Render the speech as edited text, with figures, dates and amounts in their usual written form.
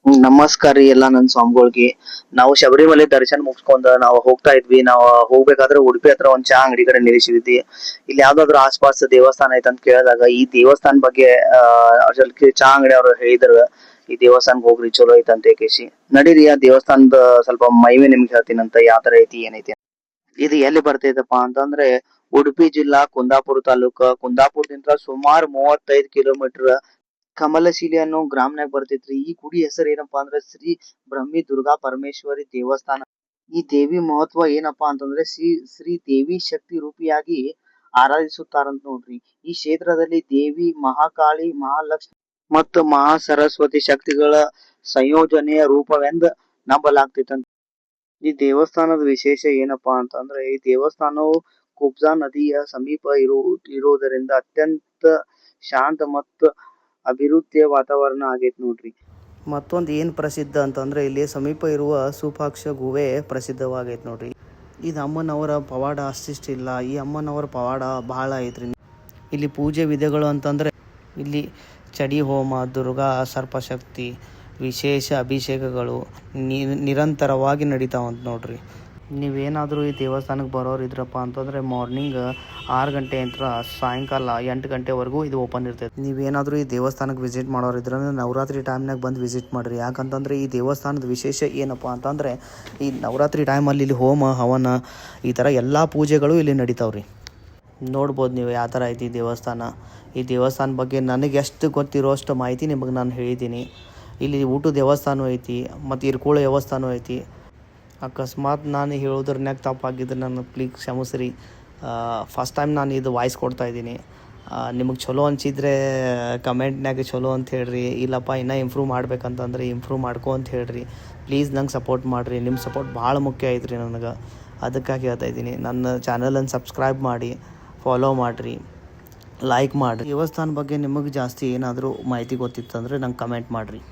ನಮಸ್ಕಾರ ರೀ ಎಲ್ಲಾ ನನ್ ಸ್ವಾಮಿಗಳ್ಗೆ. ನಾವು ಶಬರಿಮಲೆ ದರ್ಶನ ಮುಗಿಸ್ಕೊಂಡ್ ನಾವು ಹೋಗ್ತಾ ಇದ್ವಿ. ನಾವು ಹೋಗ್ಬೇಕಾದ್ರೆ ಉಡುಪಿ ಹತ್ರ ಒಂದ್ ಚಾ ಅಂಗಡಿ ಕಡೆ ನಿಲ್ಲಿಸಿದ್ವಿ. ಇಲ್ಲಿ ಯಾವ್ದಾದ್ರು ಆಸ್ಪಾಸ್ ದೇವಸ್ಥಾನ ಐತೆ ಅಂತ ಕೇಳಿದಾಗ ಈ ದೇವಸ್ಥಾನ ಬಗ್ಗೆ ಸ್ವಲ್ಪ ಚಾ ಅಂಗಡಿ ಅವ್ರು ಹೇಳಿದ್ರ, ಈ ದೇವಸ್ಥಾನಕ್ ಹೋಗ್ರಿ ಚಲೋ ಐತೆ ಅಂತ ಕೇಸಿ ನಡೀರಿ ಆ ದೇವಸ್ಥಾನದ ಸ್ವಲ್ಪ ಮಹಿಮೆ ನಿಮ್ಗೆ ಹೇಳ್ತೀನಂತ ಯಾವ ತರ ಐತಿ ಏನೈತಿ. ಇದು ಎಲ್ಲಿ ಬರ್ತೈತಪ್ಪ ಅಂತಂದ್ರೆ ಉಡುಪಿ ಜಿಲ್ಲಾ ಕುಂದಾಪುರ ತಾಲೂಕ. ಕುಂದಾಪುರದಿಂದ ಸುಮಾರು 35 ಕಿಲೋಮೀಟರ್ ಕಮಲಶಿಲೆ ಅನ್ನೋ ಗ್ರಾಮನಾಗ ಬರ್ತೈತ್ರಿ. ಈ ಗುಡಿ ಹೆಸರು ಏನಪ್ಪಾ ಅಂದ್ರೆ ಶ್ರೀ ಬ್ರಹ್ಮಿ ದುರ್ಗಾ ಪರಮೇಶ್ವರಿ ದೇವಸ್ಥಾನ. ಈ ದೇವಿ ಮಹತ್ವ ಏನಪ್ಪಾ ಅಂತಂದ್ರೆ ಶ್ರೀ ದೇವಿ ಶಕ್ತಿ ರೂಪಿಯಾಗಿ ಆರಾಧಿಸುತ್ತಾರಂತ ನೋಡ್ರಿ. ಈ ಕ್ಷೇತ್ರದಲ್ಲಿ ದೇವಿ ಮಹಾಕಾಳಿ, ಮಹಾಲಕ್ಷ್ಮಿ ಮತ್ತು ಮಹಾ ಸರಸ್ವತಿ ಶಕ್ತಿಗಳ ಸಂಯೋಜನೆಯ ರೂಪವೆಂದು ನಂಬಲಾಗ್ತೈತಂತ. ಈ ದೇವಸ್ಥಾನದ ವಿಶೇಷ ಏನಪ್ಪಾ ಅಂತಂದ್ರೆ ಈ ದೇವಸ್ಥಾನವು ಕುಬ್ಜಾ ನದಿಯ ಸಮೀಪ ಇರುವುದರಿಂದ ಅತ್ಯಂತ ಶಾಂತ ಮತ್ತು ಅಭಿವೃದ್ಧಿಯ ವಾತಾವರಣ ಆಗೈತೆ ನೋಡ್ರಿ. ಮತ್ತೊಂದು ಏನು ಪ್ರಸಿದ್ಧ ಅಂತಂದ್ರೆ ಇಲ್ಲಿ ಸಮೀಪ ಇರುವ ಸೂಪಾಕ್ಷ ಗುಹೆ ಪ್ರಸಿದ್ಧವಾಗೈತೆ ನೋಡ್ರಿ. ಇದು ಅಮ್ಮನವರ ಪವಾಡ ಅಷ್ಟಿಷ್ಟಿಲ್ಲ, ಈ ಅಮ್ಮನವರ ಪವಾಡ ಬಹಳ ಐತ್ರಿ. ಇಲ್ಲಿ ಪೂಜೆ ವಿಧಿಗಳು ಅಂತಂದ್ರೆ ಇಲ್ಲಿ ಚಡಿ ಹೋಮ, ದುರ್ಗಾ ಸರ್ಪಶಕ್ತಿ, ವಿಶೇಷ ಅಭಿಷೇಕಗಳು ನಿರಂತರವಾಗಿ ನಡೀತಾವಂತ ನೋಡ್ರಿ. ನೀವೇನಾದರೂ ಈ ದೇವಸ್ಥಾನಕ್ಕೆ ಬರೋರು ಇದ್ರಪ್ಪ ಅಂತಂದರೆ ಮಾರ್ನಿಂಗ್ 6 ಗಂಟೆ ಅಂತ ಸಾಯಂಕಾಲ 8 ಗಂಟೆವರೆಗೂ ಇದು ಓಪನ್ ಇರ್ತೈತೆ. ನೀವೇನಾದರೂ ಈ ದೇವಸ್ಥಾನಕ್ಕೆ ವಿಸಿಟ್ ಮಾಡೋರು ಇದ್ರೆ ನವರಾತ್ರಿ ಟೈಮ್ನಾಗ ಬಂದು ವಿಸಿಟ್ ಮಾಡಿರಿ. ಯಾಕಂತಂದರೆ ಈ ದೇವಸ್ಥಾನದ ವಿಶೇಷ ಏನಪ್ಪ ಅಂತಂದರೆ ಈ ನವರಾತ್ರಿ ಟೈಮಲ್ಲಿ ಇಲ್ಲಿ ಹೋಮ ಹವನ ಈ ಥರ ಎಲ್ಲ ಪೂಜೆಗಳು ಇಲ್ಲಿ ನಡೀತಾವ್ರಿ. ನೋಡ್ಬೋದು ನೀವು ಯಾವ ಥರ ಐತಿ ದೇವಸ್ಥಾನ. ಈ ದೇವಸ್ಥಾನ ಬಗ್ಗೆ ನನಗೆ ಎಷ್ಟು ಗೊತ್ತಿರೋ ಅಷ್ಟು ಮಾಹಿತಿ ನಿಮಗೆ ನಾನು ಹೇಳಿದ್ದೀನಿ. ಇಲ್ಲಿ ಊಟ ದೇವಸ್ಥಾನ ಐತಿ ಮತ್ತು ಇರ್ಕೊಳ್ಳೋ ದೇವಸ್ಥಾನ ಐತಿ. ಅಕಸ್ಮಾತ್ ನಾನು ಹೇಳೋದ್ರನ್ಯಾಗ ತಪ್ಪಾಗಿದ್ರೆ ನನ್ನ ಪ್ಲೀಸ್ ಕ್ಷಮಿಸ್ರಿ. ಫಸ್ಟ್ ಟೈಮ್ ನಾನು ಇದು ವಾಯ್ಸ್ ಕೊಡ್ತಾಯಿದ್ದೀನಿ. ನಿಮಗೆ ಚಲೋ ಅನಿಸಿದ್ರೆ ಕಮೆಂಟ್ನಾಗ ಚಲೋ ಅಂತ ಹೇಳ್ರಿ. ಇಲ್ಲಪ್ಪ ಇನ್ನೂ ಇಂಪ್ರೂವ್ ಮಾಡ್ಬೇಕಂತಂದ್ರೆ ಇಂಪ್ರೂವ್ ಮಾಡ್ಕೊ ಅಂತ ಹೇಳ್ರಿ. ಪ್ಲೀಸ್ ನಂಗೆ ಸಪೋರ್ಟ್ ಮಾಡಿರಿ. ನಿಮ್ಮ ಸಪೋರ್ಟ್ ಭಾಳ ಮುಖ್ಯ ಐತ್ರಿ ನನಗೆ. ಅದಕ್ಕಾಗಿ ಹೇಳ್ತಾಯಿದ್ದೀನಿ. ನನ್ನ ಚಾನಲನ್ನು ಸಬ್ಸ್ಕ್ರೈಬ್ ಮಾಡಿ, ಫಾಲೋ ಮಾಡಿರಿ, ಲೈಕ್ ಮಾಡಿರಿ. ದೇವಸ್ಥಾನ ಬಗ್ಗೆ ನಿಮಗೆ ಜಾಸ್ತಿ ಏನಾದರೂ ಮಾಹಿತಿ ಗೊತ್ತಿತ್ತಂದರೆ ನಂಗೆ ಕಮೆಂಟ್ ಮಾಡಿರಿ.